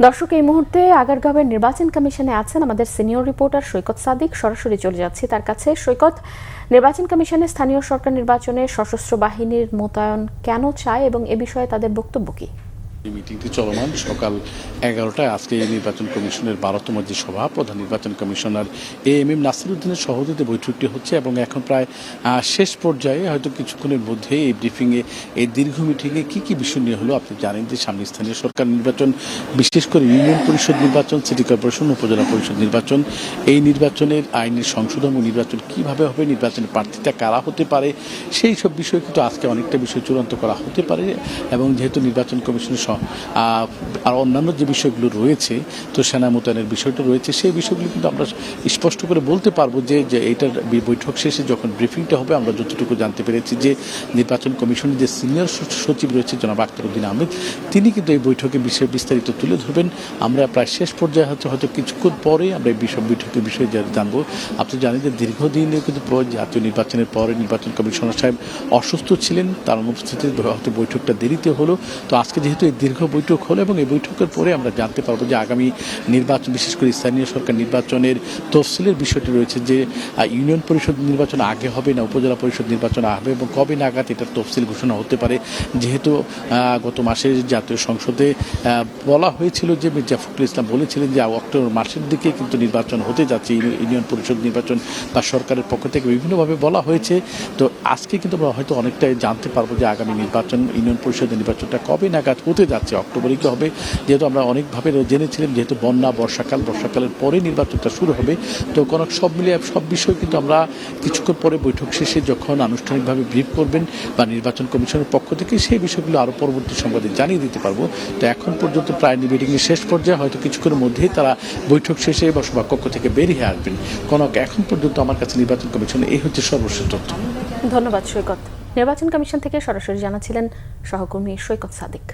দর্শক, এই মুহূর্তে আগারগাঁওয়ের নির্বাচন কমিশনে আছেন আমাদের সিনিয়র রিপোর্টার সৈকত সাদিক। সরাসরি চলে যাচ্ছি তার কাছে। সৈকত, নির্বাচন কমিশনে স্থানীয় সরকার নির্বাচনে সশস্ত্র বাহিনীর মোতায়েন কেন চায় এবং এ বিষয়ে তাদের বক্তব্য কি? মিটিংটি চলমান সকাল 11টায়। আজকে এই নির্বাচন কমিশনের 12তম যে সভা, প্রধান নির্বাচন কমিশনার এএমএম নাসিরউদ্দিনের সভাপতিত্বে বৈঠকটি হচ্ছে এবং এখন প্রায় শেষ পর্যায়ে। হয়তো কিছুক্ষণের মধ্যে এই ব্রিফিংয়ে, এই দীর্ঘ মিটিংয়ে কী কী বিষয় নিয়ে হলো। আপনি জানেন যে সামনে স্থানীয় সরকার নির্বাচন, বিশেষ করে ইউনিয়ন পরিষদ নির্বাচন, সিটি কর্পোরেশন, উপজেলা পরিষদ নির্বাচন। এই নির্বাচনের আইনের সংশোধন ও নির্বাচন কীভাবে হবে, নির্বাচনের প্রার্থীতা কারা হতে পারে, সেই সব বিষয় কিন্তু আজকে অনেকটা বিষয় চূড়ান্ত করা হতে পারে। এবং যেহেতু নির্বাচন কমিশনের আর অন্যান্য যে বিষয়গুলো রয়েছে, তো সেনা মোতায়েনের বিষয়টা রয়েছে, সেই বিষয়গুলো কিন্তু আমরা স্পষ্ট করে বলতে পারবো যে এইটার বৈঠক শেষে যখন ব্রিফিংটা হবে, আমরা যতটুকু জানতে পেরেছি যে নির্বাচন কমিশনের যে সিনিয়র সচিব রয়েছে জনাব আখতারউদ্দিন আহমেদ, তিনি কিন্তু এই বৈঠকে বিষয়ে বিস্তারিত তুলে ধরবেন। আমরা প্রায় শেষ পর্যায়ে হয়তো কিছুক্ষণ পরে আমরা এই বৈঠকের বিষয়ে জানবো। আপনি জানেন যে দীর্ঘদিনে কিন্তু জাতীয় নির্বাচনের পরে নির্বাচন কমিশনার সাহেব অসুস্থ ছিলেন, তার অনুপস্থিতিতে হয়তো বৈঠকটা দেরিতে হলো। তো আজকে যেহেতু এই দীর্ঘ বৈঠক হলো এবং এই বৈঠকের পরে আমরা জানতে পারবো যে আগামী নির্বাচন, বিশেষ করে স্থানীয় সরকার নির্বাচনের তফসিলের বিষয়টি রয়েছে যে ইউনিয়ন পরিষদ নির্বাচন আগে হবে না উপজেলা পরিষদ নির্বাচন হবে এবং কবে নাগাদ এটার তফসিল ঘোষণা হতে পারে। যেহেতু গত মাসে জাতীয় সংসদে বলা হয়েছিল যে মির্জা ফখরুল ইসলাম বলেছিলেন যে অক্টোবর মাসের দিকে কিন্তু নির্বাচন হতে যাচ্ছে, ইউনিয়ন পরিষদ নির্বাচন বা সরকারের পক্ষ থেকে বিভিন্নভাবে বলা হয়েছে। তো আজকে কিন্তু আমরা হয়তো অনেকটাই জানতে পারবো যে আগামী নির্বাচন, ইউনিয়ন পরিষদের নির্বাচনটা কবে নাগাদ হতে যাচ্ছে। অক্টোবরেই তো হবে, যেহেতু আমরা অনেকভাবে জেনেছিলাম যেহেতু বন্যা, বর্ষাকালের পরে নির্বাচনটা শুরু হবে। তো সব মিলিয়ে সব বিষয় কিন্তু আমরা কিছুক্ষণ পরে বৈঠক শেষে যখন আনুষ্ঠানিকভাবে ব্রিফ করবেন বা নির্বাচন কমিশনের পক্ষ থেকে, সেই বিষয়গুলো আরও পরবর্তী সংবাদে জানিয়ে দিতে পারবো। তো এখন পর্যন্ত প্রায় মিটিংয়ের শেষ পর্যায়ে, হয়তো কিছুক্ষণের মধ্যেই তারা বৈঠক শেষে বা সভাকক্ষ থেকে বেরিয়ে আসবেন। এখন পর্যন্ত আমার কাছে নির্বাচন কমিশনের এই হচ্ছে সর্বশেষ তথ্য। ধন্যবাদ সৈকত। নির্বাচন কমিশন থেকে সরাসরি জানাচ্ছিলেন সহকর্মী সৈকত সাদিক।